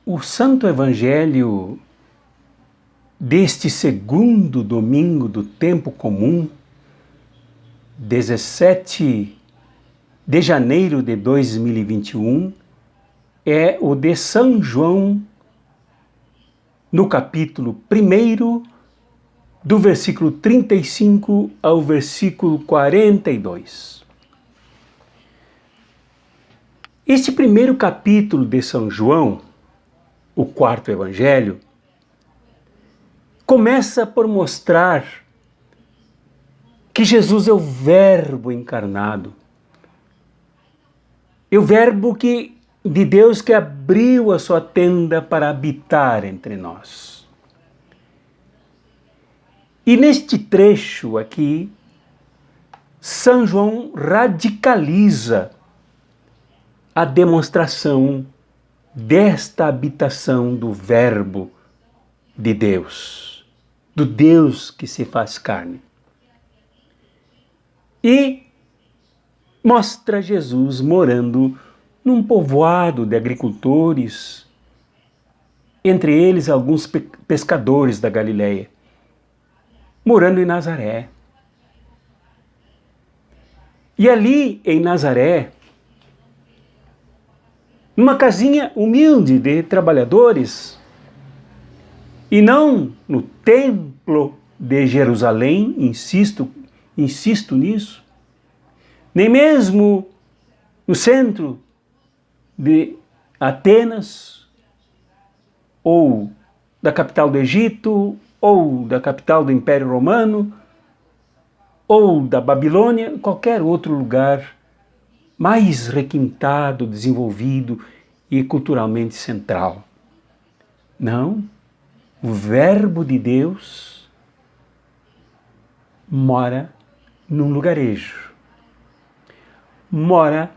O Santo Evangelho deste segundo domingo do tempo comum, 17 de janeiro de 2021, é o de São João, no capítulo 1, do versículo 35 ao versículo 42. Este primeiro capítulo de São João, o quarto evangelho, começa por mostrar que Jesus é o Verbo encarnado. É o Verbo de Deus que abriu a sua tenda para habitar entre nós. E neste trecho aqui, São João radicaliza a demonstração desta habitação do Verbo de Deus, do Deus que se faz carne. E mostra Jesus morando num povoado de agricultores, entre eles alguns pescadores da Galileia, morando em Nazaré. E ali em Nazaré, numa casinha humilde de trabalhadores, e não no templo de Jerusalém, insisto nisso, nem mesmo no centro de Atenas, ou da capital do Egito, ou da capital do Império Romano, ou da Babilônia, qualquer outro lugar mais requintado, desenvolvido e culturalmente central. Não, o Verbo de Deus mora num lugarejo, mora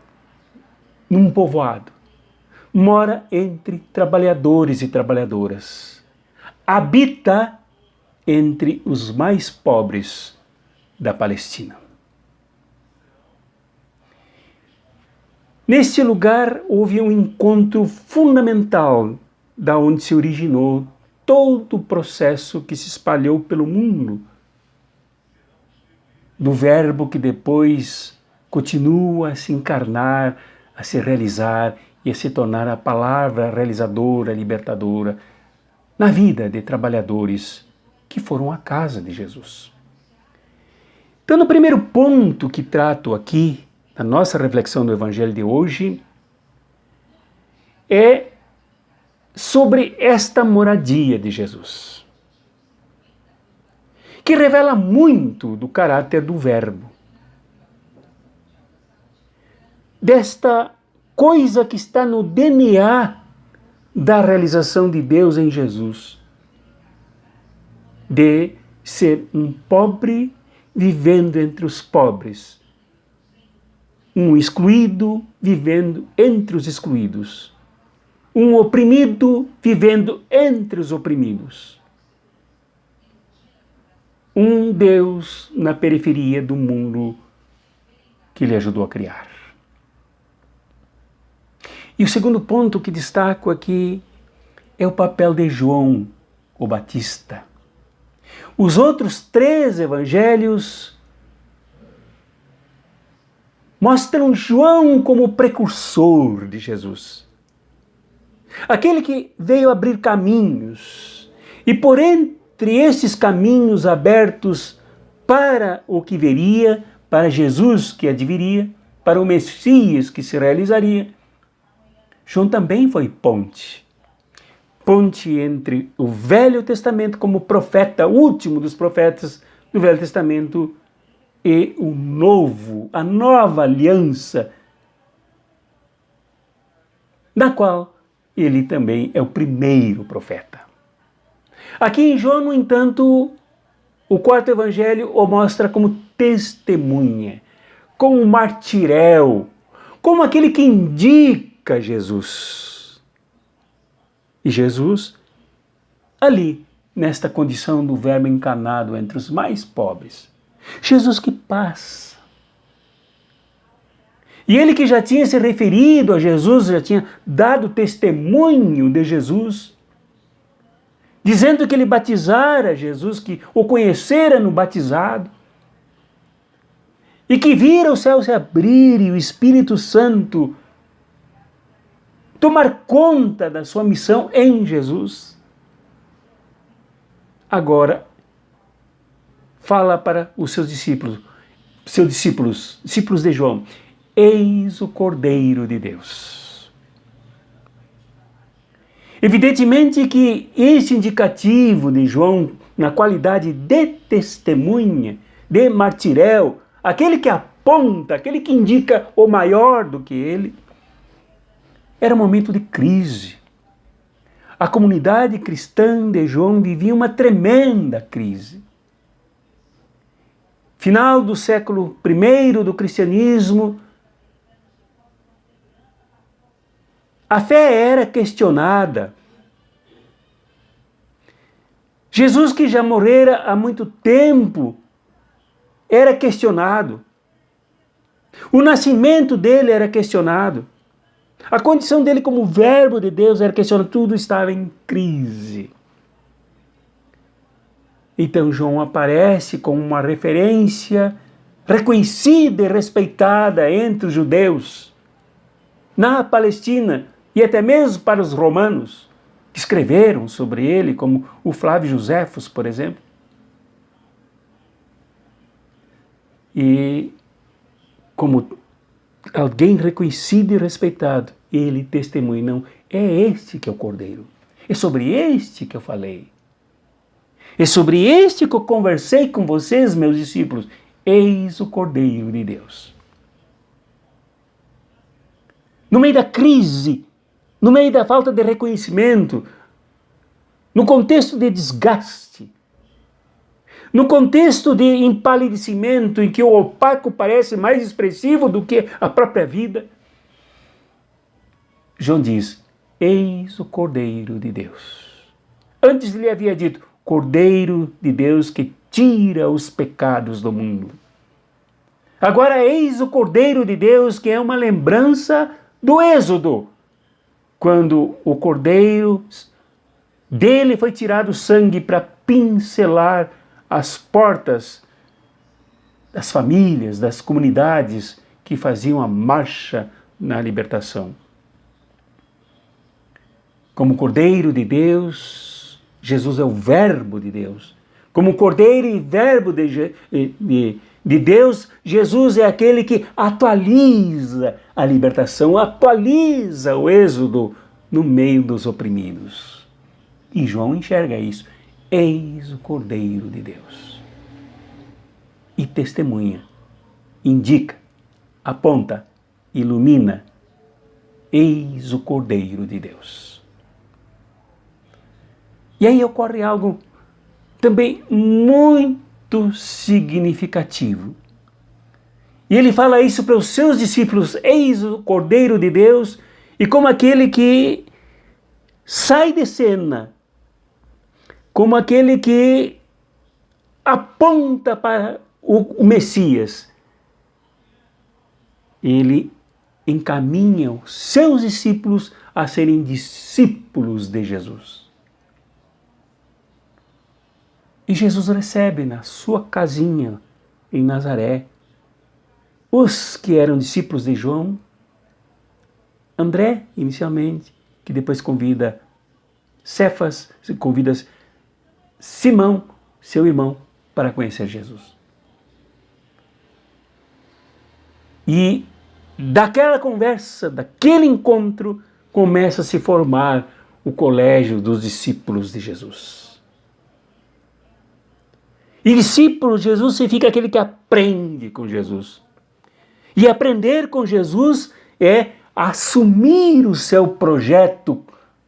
num povoado, mora entre trabalhadores e trabalhadoras, habita entre os mais pobres da Palestina. Neste lugar houve um encontro fundamental da onde se originou todo o processo que se espalhou pelo mundo, do Verbo que depois continua a se encarnar, a se realizar e a se tornar a palavra realizadora, libertadora na vida de trabalhadores que foram à casa de Jesus. Então, no primeiro ponto que trato aqui, na nossa reflexão do Evangelho de hoje, é sobre esta moradia de Jesus, que revela muito do caráter do Verbo, desta coisa que está no DNA da realização de Deus em Jesus, de ser um pobre vivendo entre os pobres, um excluído vivendo entre os excluídos, um oprimido vivendo entre os oprimidos, um Deus na periferia do mundo que ele ajudou a criar. E o segundo ponto que destaco aqui é o papel de João, o Batista. Os outros 3 evangelhos mostram João como precursor de Jesus. Aquele que veio abrir caminhos, e por entre esses caminhos abertos para o que viria, para Jesus que adviria, para o Messias que se realizaria, João também foi ponte. Ponte entre o Velho Testamento como profeta, último dos profetas do Velho Testamento, e o novo, a nova aliança, da qual ele também é o primeiro profeta. Aqui em João, no entanto, o quarto evangelho o mostra como testemunha, como martirel, como aquele que indica Jesus. E Jesus, ali, nesta condição do Verbo encarnado entre os mais pobres, Jesus que passa. E ele que já tinha se referido a Jesus, já tinha dado testemunho de Jesus, dizendo que ele batizara Jesus, que o conhecera no batizado, e que vira o céu se abrir e o Espírito Santo tomar conta da sua missão em Jesus. Agora, fala para os seus discípulos de João: eis o Cordeiro de Deus. Evidentemente que este indicativo de João, na qualidade de testemunha, de martireu, aquele que aponta, aquele que indica o maior do que ele, era um momento de crise. A comunidade cristã de João vivia uma tremenda crise. Final do século I do cristianismo, a fé era questionada. Jesus, que já morrera há muito tempo, era questionado. O nascimento dele era questionado. A condição dele como verbo de Deus era questionada. Tudo estava em crise. Então João aparece como uma referência reconhecida e respeitada entre os judeus, na Palestina e até mesmo para os romanos, que escreveram sobre ele, como o Flávio Joséfos, por exemplo. E como alguém reconhecido e respeitado, ele testemunha: não, é este que é o Cordeiro. É sobre este que eu falei. É sobre este que eu conversei com vocês, meus discípulos. Eis o Cordeiro de Deus. No meio da crise, no meio da falta de reconhecimento, no contexto de desgaste, no contexto de empalidecimento, em que o opaco parece mais expressivo do que a própria vida, João diz: eis o Cordeiro de Deus. Antes ele havia dito: Cordeiro de Deus que tira os pecados do mundo. Agora eis o Cordeiro de Deus, que é uma lembrança do Êxodo, quando o Cordeiro, dele foi tirado o sangue para pincelar as portas das famílias, das comunidades que faziam a marcha na libertação. Como Cordeiro de Deus, Jesus é o Verbo de Deus. Como Cordeiro e Verbo de Deus, Jesus é aquele que atualiza a libertação, atualiza o êxodo no meio dos oprimidos. E João enxerga isso. Eis o Cordeiro de Deus. E testemunha, indica, aponta, ilumina. Eis o Cordeiro de Deus. E aí ocorre algo também muito significativo. E ele fala isso para os seus discípulos: eis o Cordeiro de Deus, e como aquele que sai de cena, como aquele que aponta para o Messias, ele encaminha os seus discípulos a serem discípulos de Jesus. E Jesus recebe na sua casinha em Nazaré os que eram discípulos de João, André, inicialmente, que depois convida Cefas, convida Simão, seu irmão, para conhecer Jesus. E daquela conversa, daquele encontro, começa a se formar o colégio dos discípulos de Jesus. E discípulo de Jesus significa aquele que aprende com Jesus. E aprender com Jesus é assumir o seu projeto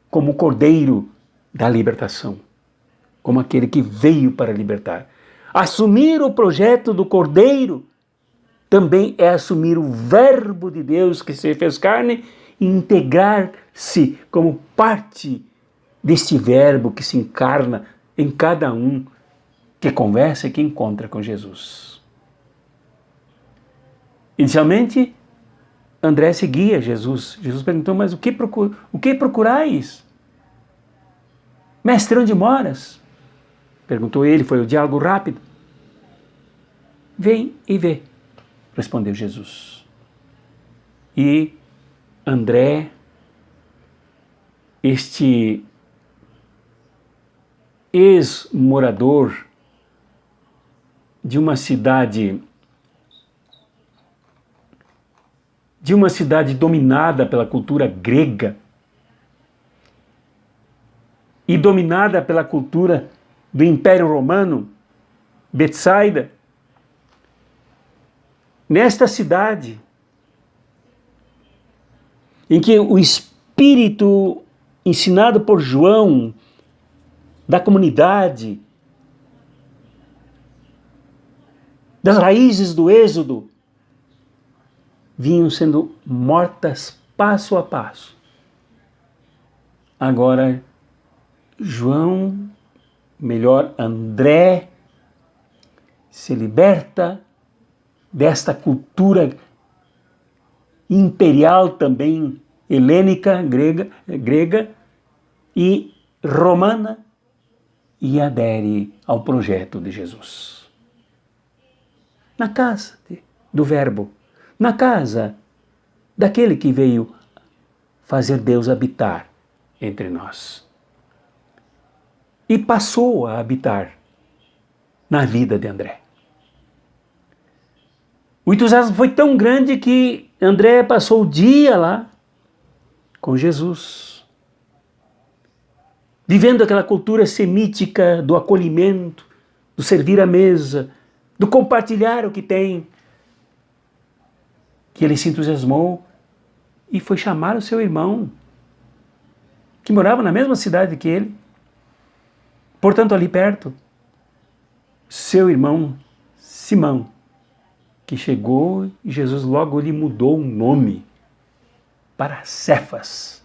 como Cordeiro da libertação, como aquele que veio para libertar. Assumir o projeto do Cordeiro também é assumir o Verbo de Deus que se fez carne e integrar-se como parte deste Verbo que se encarna em cada um que conversa e que encontra com Jesus. Inicialmente, André seguia Jesus. Jesus perguntou, mas o que procurais? Mestre, onde moras? Perguntou ele, foi o diálogo rápido. Vem e vê, respondeu Jesus. E André, este ex-morador de uma cidade dominada pela cultura grega e dominada pela cultura do Império Romano, Betsaida, nesta cidade em que o Espírito ensinado por João da comunidade, das raízes do Êxodo, vinham sendo mortas passo a passo. Agora, João, melhor, André, se liberta desta cultura imperial também, helênica, grega e romana, e adere ao projeto de Jesus. Na casa do Verbo, na casa daquele que veio fazer Deus habitar entre nós. E passou a habitar na vida de André. O entusiasmo foi tão grande que André passou o dia lá com Jesus, vivendo aquela cultura semítica do acolhimento, do servir à mesa, do compartilhar o que tem, que ele se entusiasmou e foi chamar o seu irmão, que morava na mesma cidade que ele, portanto ali perto, seu irmão Simão, que chegou e Jesus logo lhe mudou o nome para Cefas,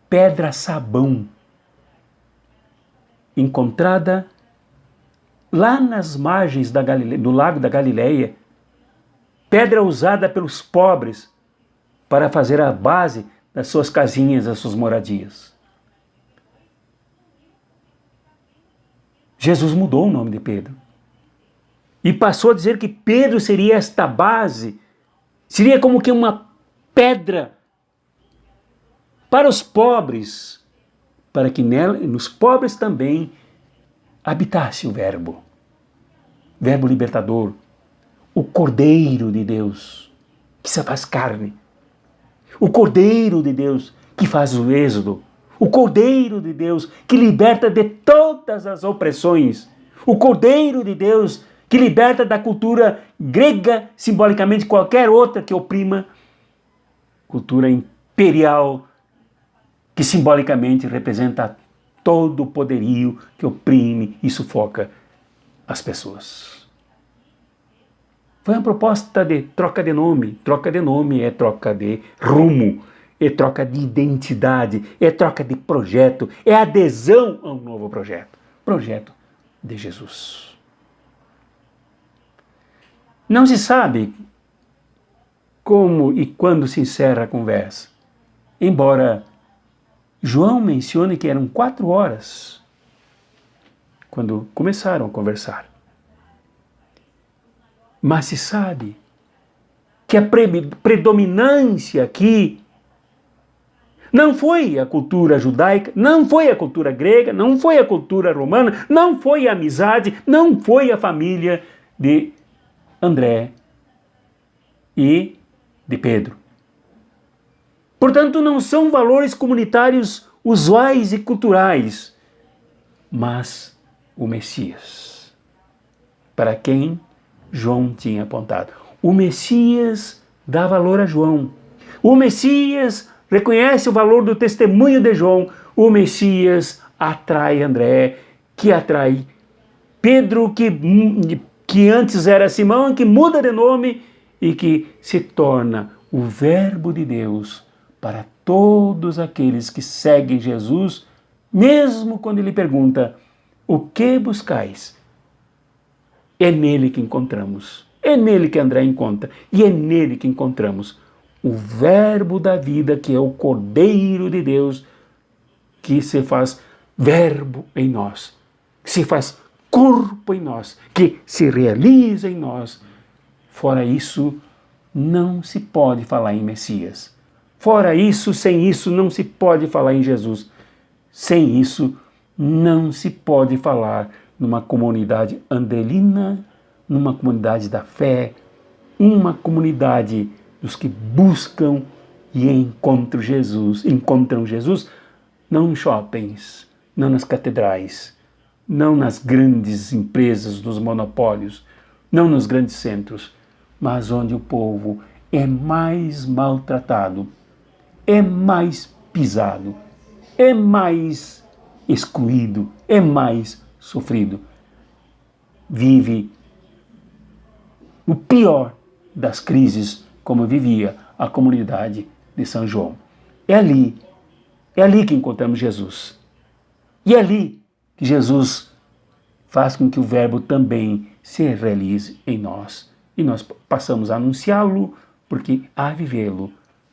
pedra-sabão, encontrada lá nas margens do lago da Galileia, pedra usada pelos pobres para fazer a base das suas casinhas, das suas moradias. Jesus mudou o nome de Pedro e passou a dizer que Pedro seria esta base, seria como que uma pedra para os pobres, para que nos pobres também habitasse o Verbo libertador, o Cordeiro de Deus, que se faz carne, o Cordeiro de Deus que faz o êxodo, o Cordeiro de Deus que liberta de todas as opressões, o Cordeiro de Deus que liberta da cultura grega, simbolicamente qualquer outra que oprima, cultura imperial, que simbolicamente representa todo o poderio que oprime e sufoca as pessoas. Foi uma proposta de troca de nome. Troca de nome é troca de rumo, é troca de identidade, é troca de projeto, é adesão a um novo projeto. Projeto de Jesus. Não se sabe como e quando se encerra a conversa, embora João mencione que eram 4 horas quando começaram a conversar. Mas se sabe que a predominância aqui não foi a cultura judaica, não foi a cultura grega, não foi a cultura romana, não foi a amizade, não foi a família de André e de Pedro. Portanto, não são valores comunitários usuais e culturais, mas o Messias, para quem João tinha apontado. O Messias dá valor a João. O Messias reconhece o valor do testemunho de João. O Messias atrai André, que atrai Pedro, que antes era Simão, que muda de nome e que se torna o Verbo de Deus para todos aqueles que seguem Jesus, mesmo quando ele pergunta: o que buscais? É nele que encontramos, é nele que André encontra, e é nele que encontramos o Verbo da vida, que é o Cordeiro de Deus, que se faz verbo em nós, que se faz corpo em nós, que se realiza em nós. Fora isso, não se pode falar em Messias. Fora isso, sem isso, não se pode falar em Jesus. Sem isso, não se pode falar numa comunidade andelina, numa comunidade da fé, uma comunidade dos que buscam e encontram Jesus, não nos shoppings, não nas catedrais, não nas grandes empresas dos monopólios, não nos grandes centros, mas onde o povo é mais maltratado, é mais pisado, é mais excluído, é mais sofrido. Vive o pior das crises, como vivia a comunidade de São João. É ali que encontramos Jesus. E é ali que Jesus faz com que o Verbo também se realize em nós. E nós passamos a anunciá-lo, porque a vivê-lo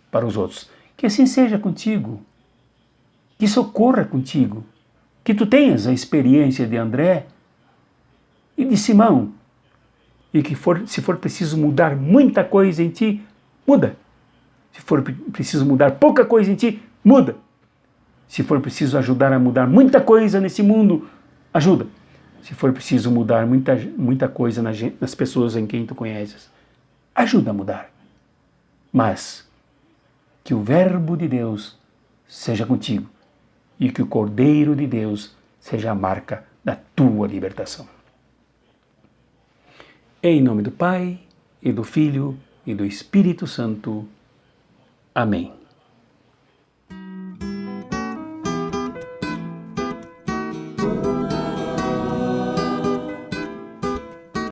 para os outros. Que assim seja contigo. Que isso ocorra contigo. Que tu tenhas a experiência de André e de Simão. E que se for preciso mudar muita coisa em ti, muda. Se for preciso mudar pouca coisa em ti, muda. Se for preciso ajudar a mudar muita coisa nesse mundo, ajuda. Se for preciso mudar muita coisa nas pessoas em quem tu conheces, ajuda a mudar. Mas que o Verbo de Deus seja contigo e que o Cordeiro de Deus seja a marca da tua libertação. Em nome do Pai, e do Filho, e do Espírito Santo. Amém.